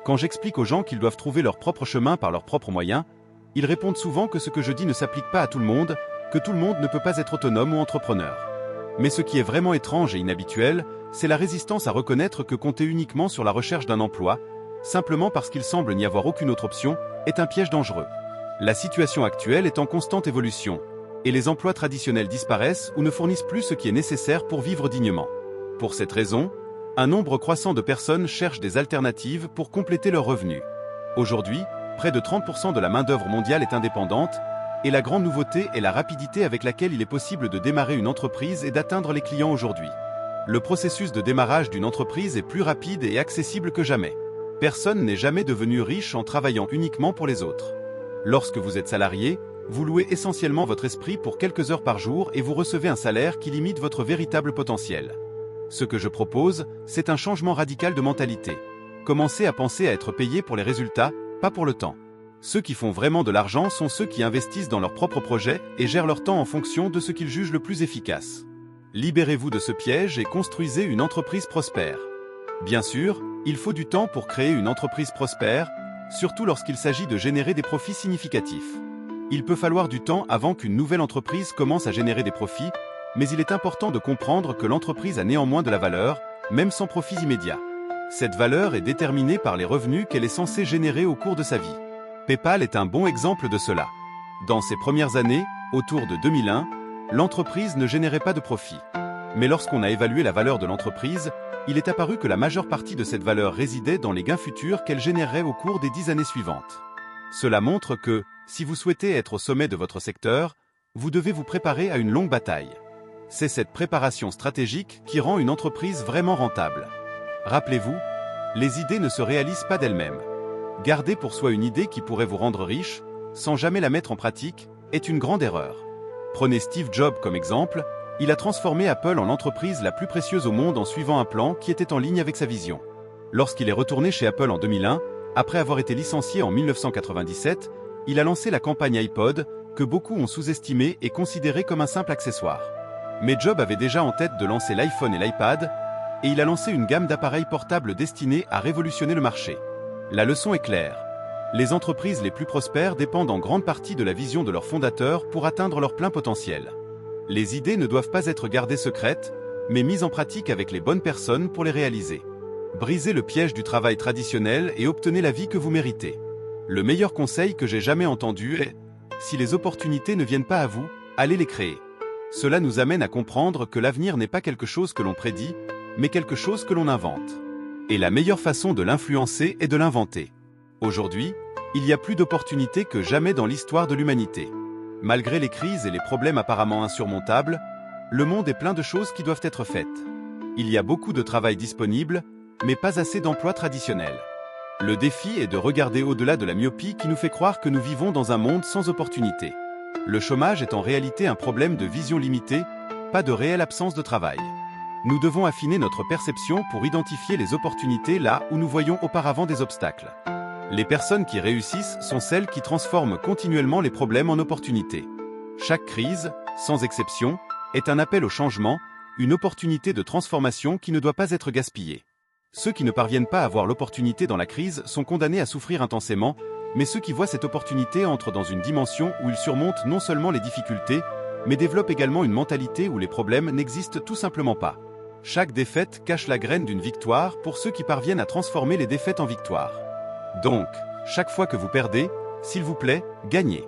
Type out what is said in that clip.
Quand j'explique aux gens qu'ils doivent trouver leur propre chemin par leurs propres moyens, ils répondent souvent que ce que je dis ne s'applique pas à tout le monde, que tout le monde ne peut pas être autonome ou entrepreneur. Mais ce qui est vraiment étrange et inhabituel, c'est la résistance à reconnaître que compter uniquement sur la recherche d'un emploi, simplement parce qu'il semble n'y avoir aucune autre option, est un piège dangereux. La situation actuelle est en constante évolution, et les emplois traditionnels disparaissent ou ne fournissent plus ce qui est nécessaire pour vivre dignement. Pour cette raison, un nombre croissant de personnes cherchent des alternatives pour compléter leurs revenus. Aujourd'hui, près de 30% de la main-d'œuvre mondiale est indépendante, et la grande nouveauté est la rapidité avec laquelle il est possible de démarrer une entreprise et d'atteindre les clients aujourd'hui. Le processus de démarrage d'une entreprise est plus rapide et accessible que jamais. Personne n'est jamais devenu riche en travaillant uniquement pour les autres. Lorsque vous êtes salarié, vous louez essentiellement votre esprit pour quelques heures par jour et vous recevez un salaire qui limite votre véritable potentiel. Ce que je propose, c'est un changement radical de mentalité. Commencez à penser à être payé pour les résultats, pas pour le temps. Ceux qui font vraiment de l'argent sont ceux qui investissent dans leurs propres projets et gèrent leur temps en fonction de ce qu'ils jugent le plus efficace. Libérez-vous de ce piège et construisez une entreprise prospère. Bien sûr, il faut du temps pour créer une entreprise prospère, surtout lorsqu'il s'agit de générer des profits significatifs. Il peut falloir du temps avant qu'une nouvelle entreprise commence à générer des profits, mais il est important de comprendre que l'entreprise a néanmoins de la valeur, même sans profits immédiats. Cette valeur est déterminée par les revenus qu'elle est censée générer au cours de sa vie. PayPal est un bon exemple de cela. Dans ses premières années, autour de 2001, l'entreprise ne générait pas de profit. Mais lorsqu'on a évalué la valeur de l'entreprise, il est apparu que la majeure partie de cette valeur résidait dans les gains futurs qu'elle générerait au cours des 10 années suivantes. Cela montre que, si vous souhaitez être au sommet de votre secteur, vous devez vous préparer à une longue bataille. C'est cette préparation stratégique qui rend une entreprise vraiment rentable. Rappelez-vous, les idées ne se réalisent pas d'elles-mêmes. Garder pour soi une idée qui pourrait vous rendre riche, sans jamais la mettre en pratique, est une grande erreur. Prenez Steve Jobs comme exemple, il a transformé Apple en l'entreprise la plus précieuse au monde en suivant un plan qui était en ligne avec sa vision. Lorsqu'il est retourné chez Apple en 2001, après avoir été licencié en 1997, il a lancé la campagne iPod, que beaucoup ont sous-estimée et considérée comme un simple accessoire. Mais Jobs avait déjà en tête de lancer l'iPhone et l'iPad, et il a lancé une gamme d'appareils portables destinés à révolutionner le marché. La leçon est claire. Les entreprises les plus prospères dépendent en grande partie de la vision de leurs fondateurs pour atteindre leur plein potentiel. Les idées ne doivent pas être gardées secrètes, mais mises en pratique avec les bonnes personnes pour les réaliser. Brisez le piège du travail traditionnel et obtenez la vie que vous méritez. Le meilleur conseil que j'ai jamais entendu est « Si les opportunités ne viennent pas à vous, allez les créer ». Cela nous amène à comprendre que l'avenir n'est pas quelque chose que l'on prédit, mais quelque chose que l'on invente. Et la meilleure façon de l'influencer est de l'inventer. Aujourd'hui, il y a plus d'opportunités que jamais dans l'histoire de l'humanité. Malgré les crises et les problèmes apparemment insurmontables, le monde est plein de choses qui doivent être faites. Il y a beaucoup de travail disponible, mais pas assez d'emplois traditionnels. Le défi est de regarder au-delà de la myopie qui nous fait croire que nous vivons dans un monde sans opportunités. Le chômage est en réalité un problème de vision limitée, pas de réelle absence de travail. Nous devons affiner notre perception pour identifier les opportunités là où nous voyons auparavant des obstacles. Les personnes qui réussissent sont celles qui transforment continuellement les problèmes en opportunités. Chaque crise, sans exception, est un appel au changement, une opportunité de transformation qui ne doit pas être gaspillée. Ceux qui ne parviennent pas à voir l'opportunité dans la crise sont condamnés à souffrir intensément, mais ceux qui voient cette opportunité entrent dans une dimension où ils surmontent non seulement les difficultés, mais développent également une mentalité où les problèmes n'existent tout simplement pas. Chaque défaite cache la graine d'une victoire pour ceux qui parviennent à transformer les défaites en victoires. Donc, chaque fois que vous perdez, s'il vous plaît, gagnez.